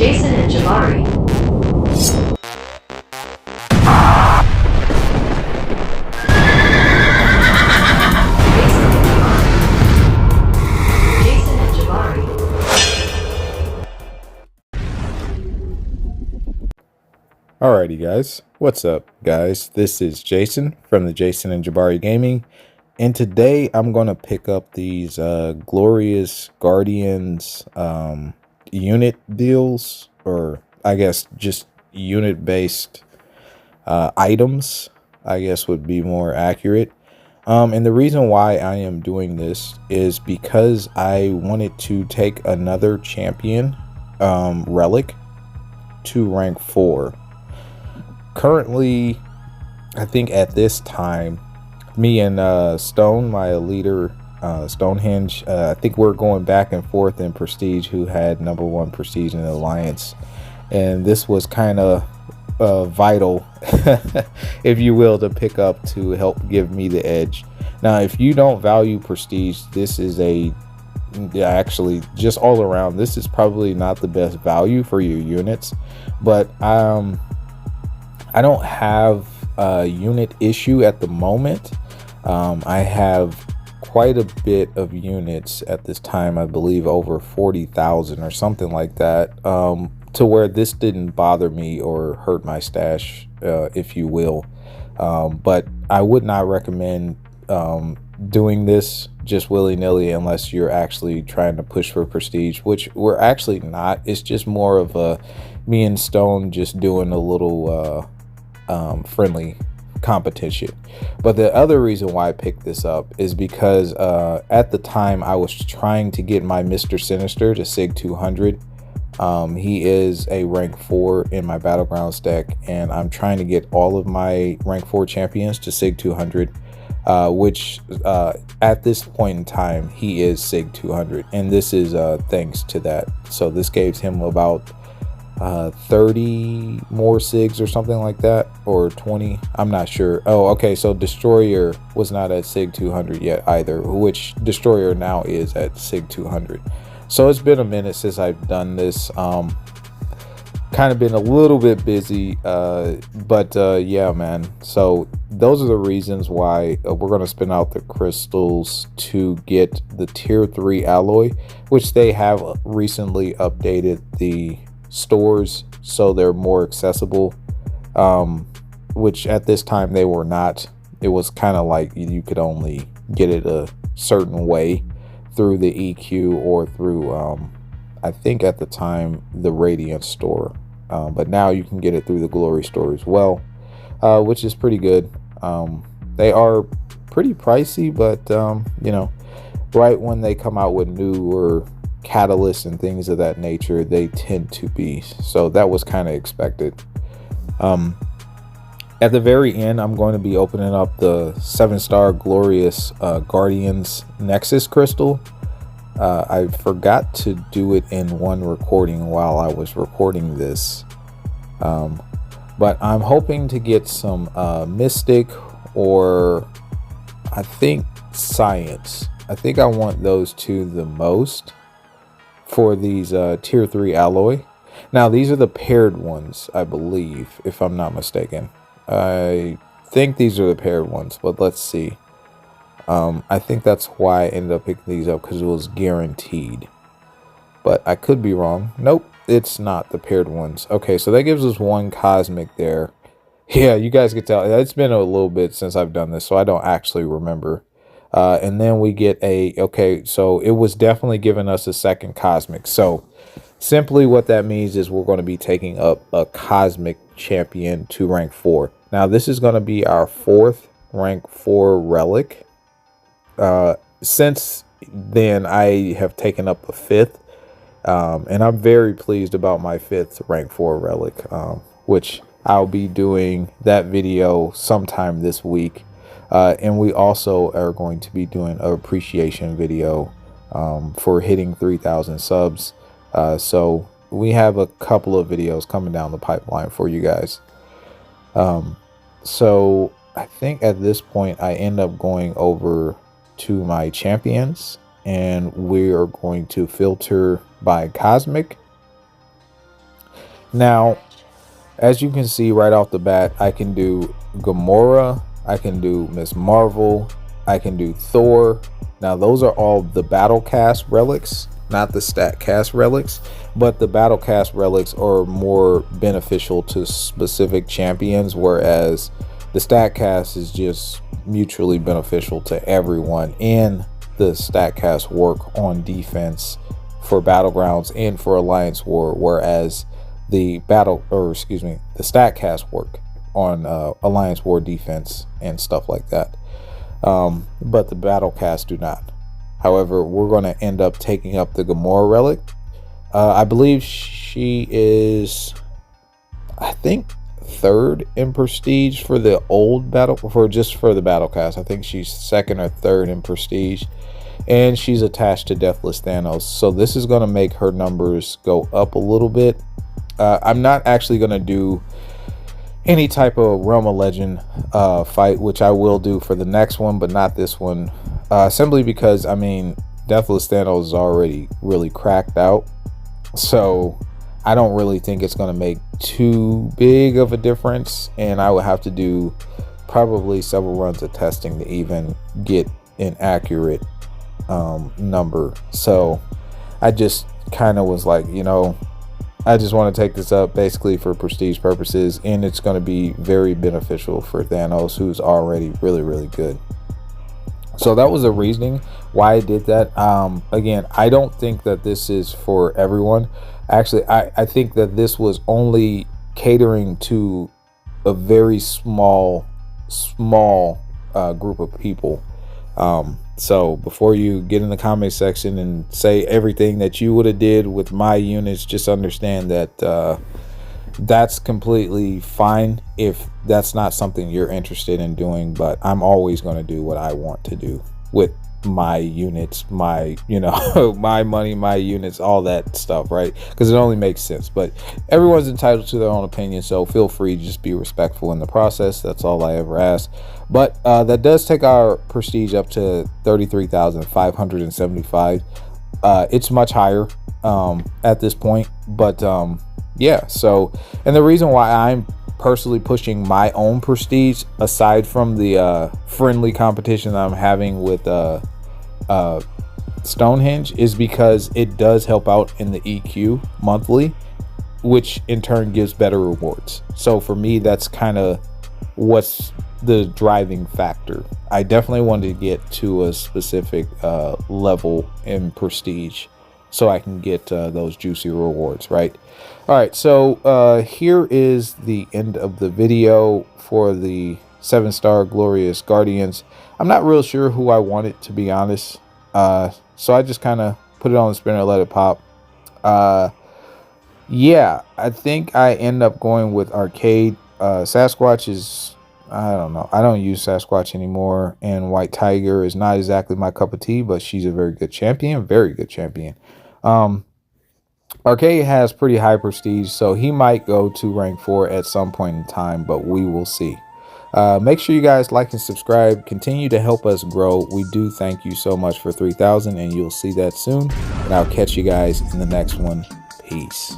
Jason&Jabari. Alrighty guys, what's up guys? This is Jason from the Jason and Jabari Gaming, and today I'm going to pick up these Glorious Guardians unit deals, or I guess just unit based items, I guess would be more accurate. And the reason why I am doing this is because I wanted to take another champion relic to rank 4. Currently, I think at this time, me and Stone, my leader, Stonehenge, I think we're going back and forth in prestige, who had #1 prestige in the alliance, and this was kind of vital, if you will, to pick up to help give me the edge. Now, if you don't value prestige, this is actually just all around, this is probably not the best value for your units, but I don't have a unit issue at the moment. I have quite a bit of units at this time, I believe over 40,000 or something like that, to where this didn't bother me or hurt my stash, if you will. But I would not recommend doing this just willy-nilly unless you're actually trying to push for prestige, which we're actually not. It's just more of a me and Stone just doing a little friendly competition. But the other reason why I picked this up is because at the time I was trying to get my Mr. Sinister to Sig 200. He is a rank 4 in my Battlegrounds deck, and I'm trying to get all of my rank 4 champions to Sig 200, which at this point in time he is Sig 200, and this is thanks to that. So this gives him about 30 more SIGs or something like that, or 20, I'm not sure. Oh, okay, so Destroyer was not at Sig 200 yet either, which Destroyer now is at Sig 200. So it's been a minute since I've done this. Kind of been a little bit busy, but yeah, man. So those are the reasons why we're going to spin out the crystals to get the tier 3 alloy, which they have recently updated the stores so they're more accessible, which at this time they were not. It was kind of like you could only get it a certain way through the EQ or through I think at the time the Radiant store, but now you can get it through the Glory store as well, which is pretty good. They are pretty pricey, but you know, right when they come out with newer catalysts and things of that nature, they tend to be. So that was kind of expected. At the very end, I'm going to be opening up the 7-star Glorious Guardians Nexus crystal. I forgot to do it in one recording while I was recording this, but I'm hoping to get some Mystic, or I think Science. I think I want those two the most for these tier 3 alloy. Now these are the paired ones, I believe, if I'm not mistaken. I think these are the paired ones, but let's see. I think that's why I ended up picking these up, because it was guaranteed, but I could be wrong. Nope, it's not the paired ones. Okay, so that gives us one cosmic there. Yeah, you guys can tell it's been a little bit since I've done this, so I don't actually remember. And then we get a, okay, so it was definitely giving us a second cosmic. So simply what that means is we're going to be taking up a cosmic champion to rank 4. Now this is going to be our 4th rank 4 relic. Since then I have taken up a 5th, and I'm very pleased about my 5th rank 4 relic, which I'll be doing that video sometime this week. And we also are going to be doing an appreciation video for hitting 3,000 subs. So we have a couple of videos coming down the pipeline for you guys. So I think at this point I end up going over to my champions, and we are going to filter by cosmic Now, as you can see right off the bat, I can do Gamora, I can do Miss Marvel, I can do Thor. Now, those are all the battle cast relics, not the stat cast relics, but the battle cast relics are more beneficial to specific champions, whereas the stat cast is just mutually beneficial to everyone. And the stat cast work on defense for battlegrounds and for alliance war, whereas the stat cast work on alliance war defense and stuff like that, but the battle cast do not. However, we're going to end up taking up the Gamora relic. I believe she is, I think, third in prestige for the old battle, for the battle cast. I think she's second or third in prestige, and she's attached to Deathless Thanos, so this is going to make her numbers go up a little bit. I'm not actually going to do any type of Realm of Legend fight, which I will do for the next one, but not this one, simply because, I mean, Deathless Thanos is already really cracked out, so I don't really think it's going to make too big of a difference, and I would have to do probably several runs of testing to even get an accurate number. So I just kind of was like, you know, I just want to take this up basically for prestige purposes, and it's going to be very beneficial for Thanos, who's already really good. So that was the reasoning why I did that. Again, I don't think that this is for everyone. Actually, I think that this was only catering to a very small group of people. So before you get in the comment section and say everything that you would have did with my units, just understand that that's completely fine if that's not something you're interested in doing. But I'm always going to do what I want to do with my units, my, you know, my money, my units, all that stuff, right? Because it only makes sense. But everyone's entitled to their own opinion, so feel free to just be respectful in the process. That's all I ever ask. But that does take our prestige up to 33,575. It's much higher at this point, but yeah. So, and the reason why I'm personally pushing my own prestige, aside from the friendly competition that I'm having with Stonehenge, is because it does help out in the EQ monthly, which in turn gives better rewards. So for me, that's kind of what's the driving factor. I definitely wanted to get to a specific level in prestige so I can get those juicy rewards, right? All right, so here is the end of the video for the 7-star Glorious Guardians. I'm not real sure who I wanted, to be honest, so I just kind of put it on the spinner, let it pop. Yeah, I think I end up going with Arcade. Sasquatch is, I don't know, I don't use Sasquatch anymore, and White Tiger is not exactly my cup of tea, but she's a very good champion. Arcade has pretty high prestige, so he might go to rank 4 at some point in time, but we will see. Make sure you guys like and subscribe. Continue to help us grow. We do thank you so much for 3,000, and you'll see that soon. And I'll catch you guys in the next one. Peace.